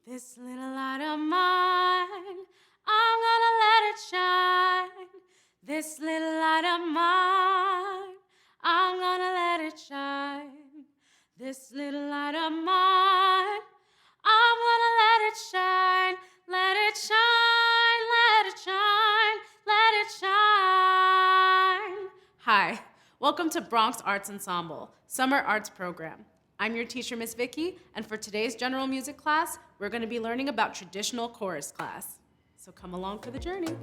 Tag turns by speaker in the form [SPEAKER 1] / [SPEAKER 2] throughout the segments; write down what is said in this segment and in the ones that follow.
[SPEAKER 1] This little light of mine, I'm gonna let it shine. This little light of mine, I'm gonna let it shine. This little light of mine, I'm gonna let it shine. Let it shine, let it shine, let it shine. Hi, welcome to Bronx Arts Ensemble, Summer Arts Program. I'm your teacher, Miss Vicky, and for today's general music class, we're going to be learning about traditional chorus class. So come along for the journey.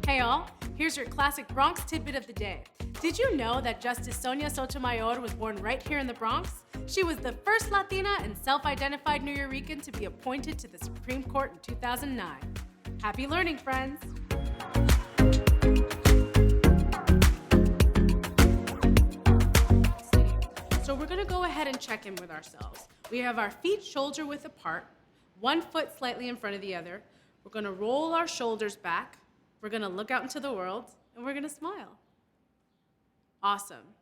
[SPEAKER 1] Hey all, here's your classic Bronx tidbit of the day. Did you know that Justice Sonia Sotomayor was born right here in the Bronx? She was the first Latina and self-identified Nuyorican to be appointed to the Supreme Court in 2009. Happy learning, friends! So we're gonna go ahead and check in with ourselves. We have our feet shoulder-width apart, one foot slightly in front of the other. We're gonna roll our shoulders back. We're gonna look out into the world, and we're gonna smile. Awesome.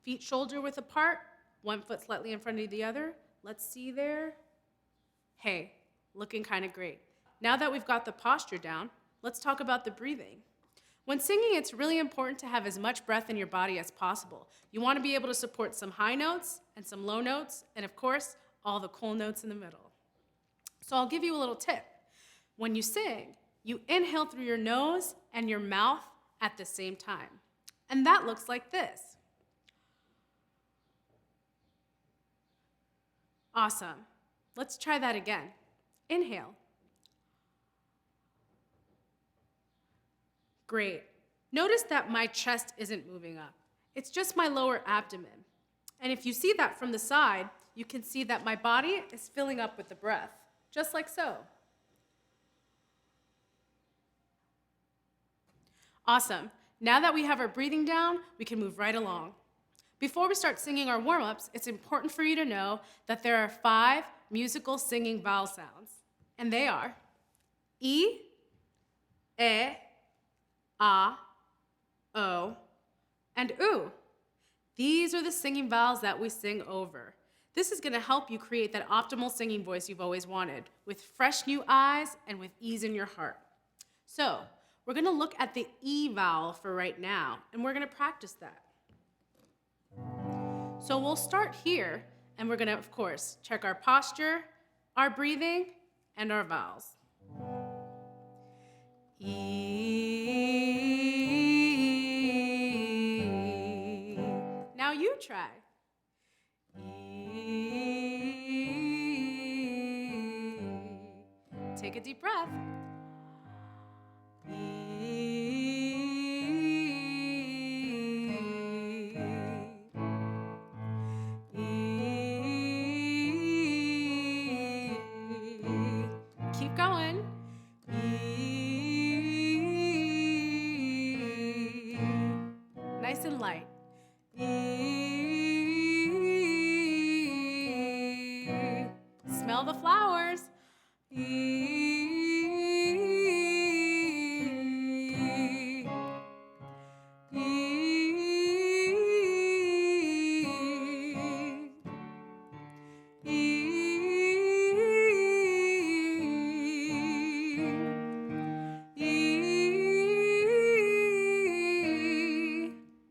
[SPEAKER 1] Feet shoulder-width apart, one foot slightly in front of the other. Let's see there. Hey, looking kind of great. Now that we've got the posture down, let's talk about the breathing. When singing, it's really important to have as much breath in your body as possible. You want to be able to support some high notes and some low notes, and of course, all the cool notes in the middle. So I'll give you a little tip. When you sing, you inhale through your nose and your mouth at the same time. And that looks like this. Awesome. Let's try that again. Inhale. Great. Notice that my chest isn't moving up. It's just my lower abdomen. And if you see that from the side, you can see that my body is filling up with the breath, just like so. Awesome. Now that we have our breathing down, we can move right along. Before we start singing our warm-ups, it's important for you to know that there are 5 musical singing vowel sounds, and they are E, E, A, O, and U. These are the singing vowels that we sing over. This is going to help you create that optimal singing voice you've always wanted, with fresh new eyes and with ease in your heart. So, we're going to look at the E vowel for right now, and we're going to practice that. So we'll start here, and we're going to, of course, check our posture, our breathing, and our vowels. E. Now you try. E. Take a deep breath. Keep going. Nice and light. Smell the flowers.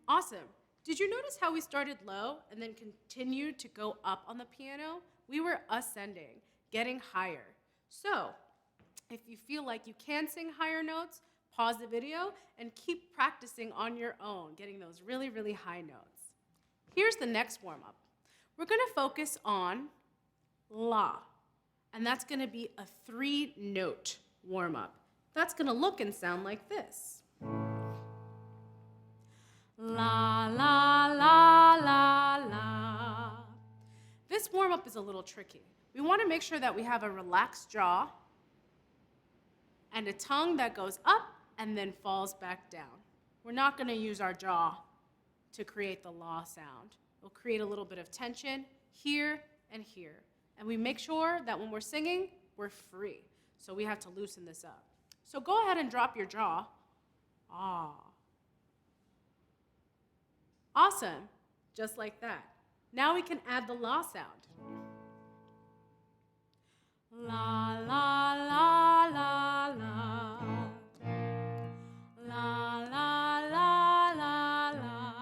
[SPEAKER 1] Awesome. Did you notice how we started low and then continued to go up on the piano? We were ascending, getting higher. So, if you feel like you can sing higher notes, pause the video and keep practicing on your own, getting those really, really high notes. Here's the next warm-up. We're going to focus on La, and that's going to be a 3-note warm-up. That's going to look and sound like this. La, la, la, la, la. This warm-up is a little tricky. We want to make sure that we have a relaxed jaw and a tongue that goes up and then falls back down. We're not going to use our jaw to create the la sound. We'll create a little bit of tension here and here. And we make sure that when we're singing, we're free. So we have to loosen this up. So go ahead and drop your jaw. Ah. Awesome. Just like that. Now we can add the la sound. La, la, la, la, la. La, la, la, la, la.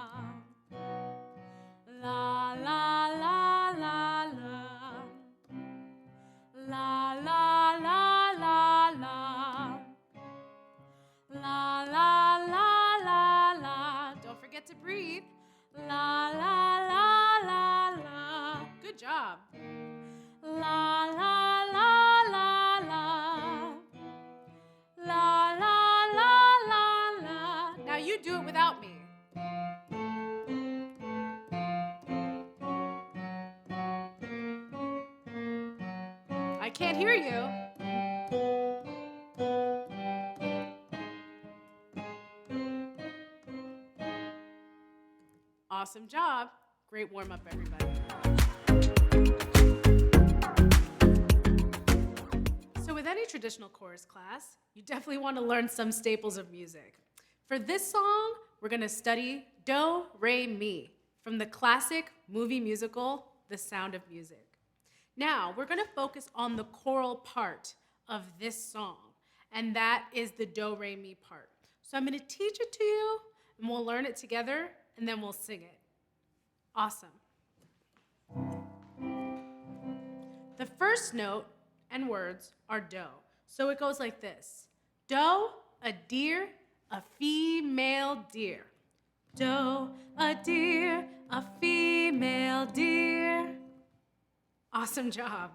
[SPEAKER 1] La, la, la, la, la. La, la, la, la, la. La, la, la, la, la. Don't forget to breathe. La, la, la, la, la. Good job. La, la, la, la, la. La, la, la, la, la. Now you do it without me. I can't hear you. Awesome job. Great warm-up, everybody. So with any traditional chorus class, you definitely want to learn some staples of music. For this song, we're going to study Do, Re, Mi from the classic movie musical, The Sound of Music. Now, we're going to focus on the choral part of this song, and that is the Do, Re, Mi part. So I'm going to teach it to you, and we'll learn it together, and then we'll sing it. Awesome. The first note and words are do. So it goes like this. Do, a deer, a female deer. Do, a deer, a female deer. Awesome job.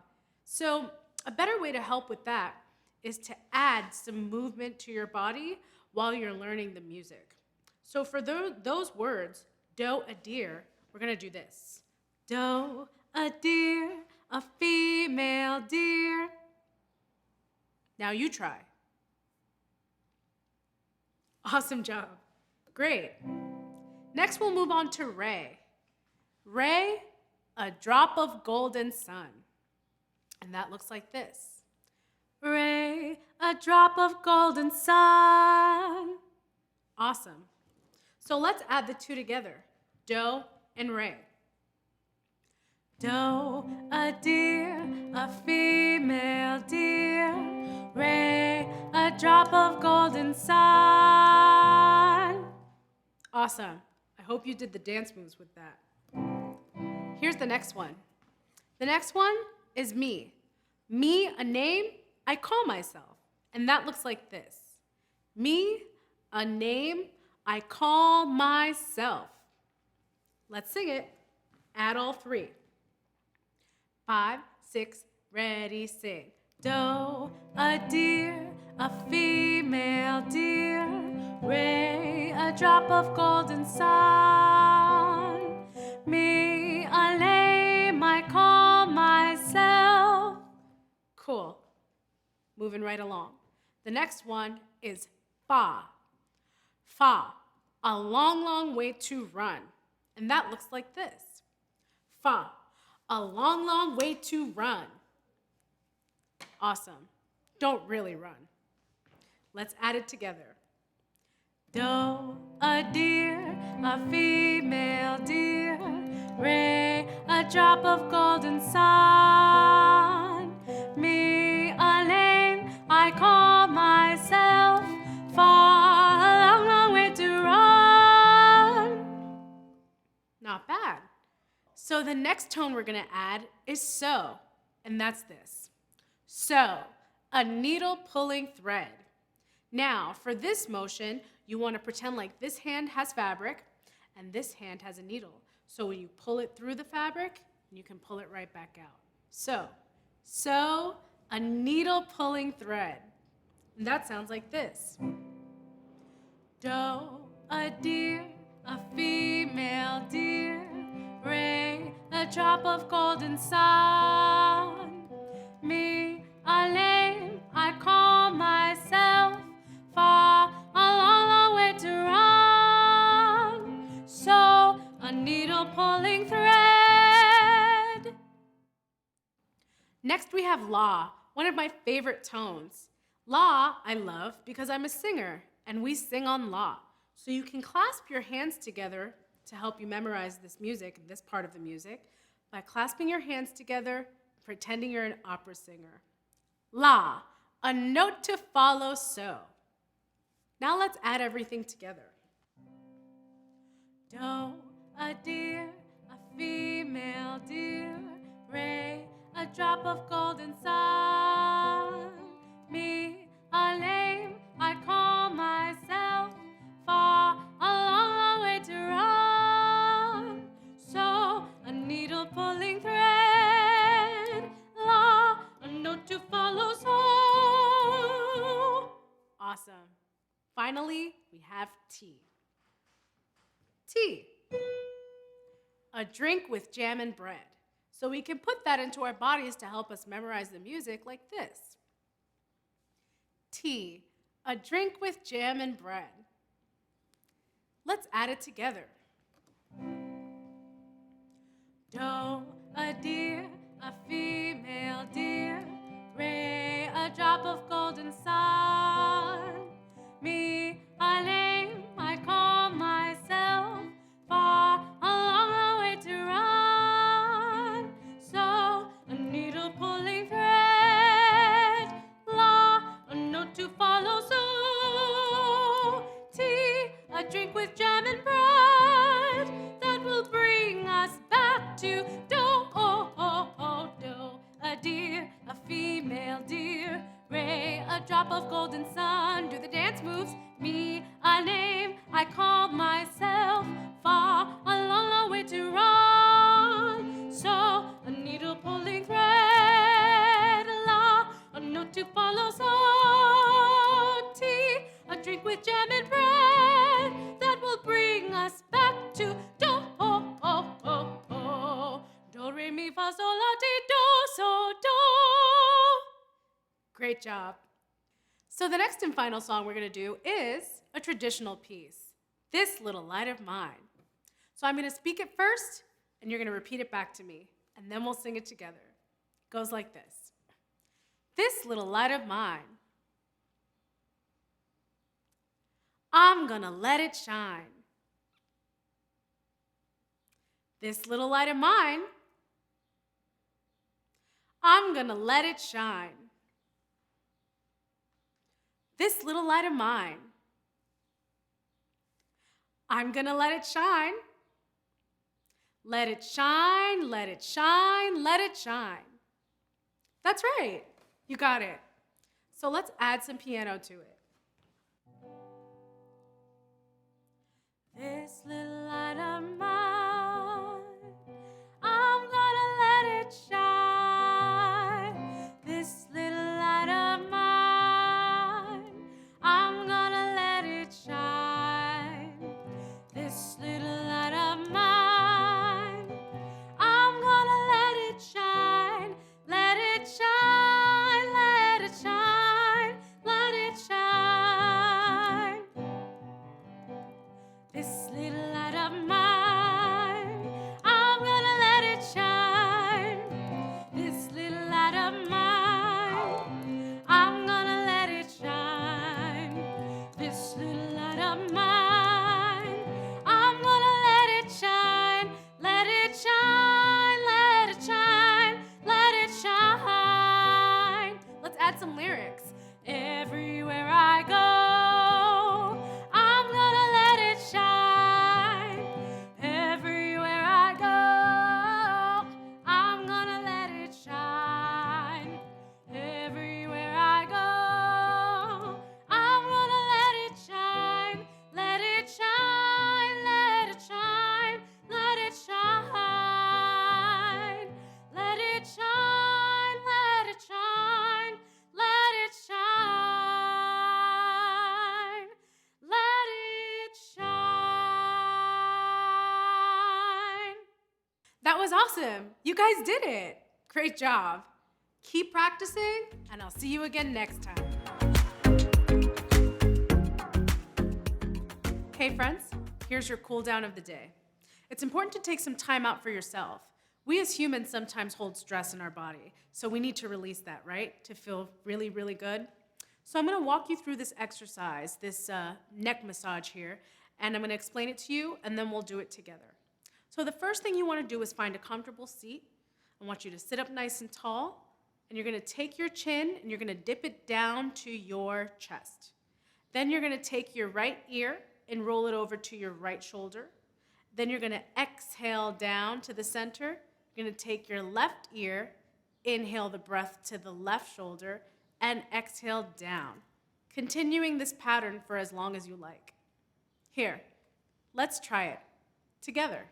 [SPEAKER 1] So a better way to help with that is to add some movement to your body while you're learning the music. So for those words, do, a deer, we're going to do this. Do, a deer, a female deer. Now you try. Awesome job. Great. Next, we'll move on to Re. Re, a drop of golden sun. And that looks like this. Re, a drop of golden sun. Awesome. So let's add the two together. Do and Re. Do, a deer, a female deer. Re, a drop of golden sun. Awesome. I hope you did the dance moves with that. Here's the next one. The next one is me. Me, a name I call myself. And that looks like this. Me, a name I call myself. Let's sing it. Add all three. 5, 6, ready, sing. Do, a deer, a female deer. Re, a drop of golden sun. Me, a name I call myself. Cool. Moving right along. The next one is fa. Fa, a long, long way to run. And that looks like this. Fa, a long, long way to run. Awesome. Don't really run. Let's add it together. Do, a deer, a female deer. Re, a drop of golden sun. Me, a name I call myself. Fa, a long, long way to run. Not bad. So the next tone we're going to add is so, and that's this. So, a needle pulling thread. Now, for this motion, you want to pretend like this hand has fabric and this hand has a needle. So when you pull it through the fabric, you can pull it right back out. So, a needle pulling thread. And that sounds like this. Do, a deer, a female deer. Re, a drop of golden sun. Me, a name I call myself. Fa, a long, long way to run. So, a needle pulling thread. Next we have la, one of my favorite tones. La, I love because I'm a singer and we sing on la. So you can clasp your hands together to help you memorize this music, this part of the music, by clasping your hands together, pretending you're an opera singer. La, a note to follow, so. Now let's add everything together. Do, a deer, a female deer, re, a drop of golden sun. Me, a name I call myself, far, a long, long way to run. So, a needle pulling thread, la, a note to follow, so. Awesome. Finally, we have tea. Tea. A drink with jam and bread. So we can put that into our bodies to help us memorize the music like this. Tea. A drink with jam and bread. Let's add it together. Do, a deer, a female deer, re, a drop of golden sun. Me, a name I call myself, far, a long, long way to run. So, a needle pulling thread, la, a note to follow, so. Tea, a drink with jam and bread, that will bring us back to do, oh, oh, oh, do. A deer, a female deer, re, a drop of golden sun. Do the dance moves. Me, a name I called myself, far, a long, long way to run. So, a needle pulling thread, la, a note to follow, so. Tea, a drink with jam and bread, that will bring us back to do, oh, oh, oh, oh. Do, re, mi, fa, sol, la, ti, do, so, do. Great job. So the next and final song we're going to do is a traditional piece, This Little Light of Mine. So I'm going to speak it first, and you're going to repeat it back to me, and then we'll sing it together. It goes like this. This little light of mine, I'm going to let it shine. This little light of mine, I'm going to let it shine. This little light of mine, I'm gonna let it shine. Let it shine, let it shine, let it shine. That's right, you got it. So let's add some piano to it. This little light of mine, I'm gonna let it shine. This little light of mine, I'm gonna let it shine. This little light of mine, I'm gonna let it shine. Let it shine, let it shine, let it shine. This little light of mine, I'm gonna let it shine. This little light of mine, I'm gonna let it shine. This little light of mine, I'm gonna let it shine. Let it shine, let it shine, let it shine. Let's add some lyrics. Everywhere I go, I'm gonna let it shine. Everywhere I go, I'm gonna let it shine. Everywhere I go, I'm gonna let it shine. Let it shine, let it shine, let it shine. Let it shine, let it shine, let it shine. Let it shine. That was awesome. You guys did it. Great job. Keep practicing, and I'll see you again next time. Okay, friends, here's your cool down of the day. It's important to take some time out for yourself. We as humans sometimes hold stress in our body, so we need to release that, right? To feel really, really good. So I'm gonna walk you through this exercise, this neck massage here, and I'm going to explain it to you, and then we'll do it together. So the first thing you want to do is find a comfortable seat. I want you to sit up nice and tall, and you're going to take your chin and you're going to dip it down to your chest. Then you're going to take your right ear and roll it over to your right shoulder. Then you're going to exhale down to the center. You're going to take your left ear, inhale the breath to the left shoulder, and exhale down, continuing this pattern for as long as you like. Here, let's try it together.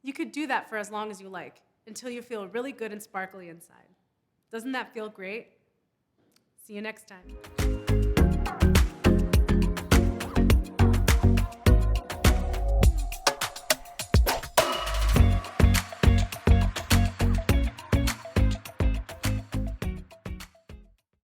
[SPEAKER 1] You could do that for as long as you like, until you feel really good and sparkly inside. Doesn't that feel great? See you next time.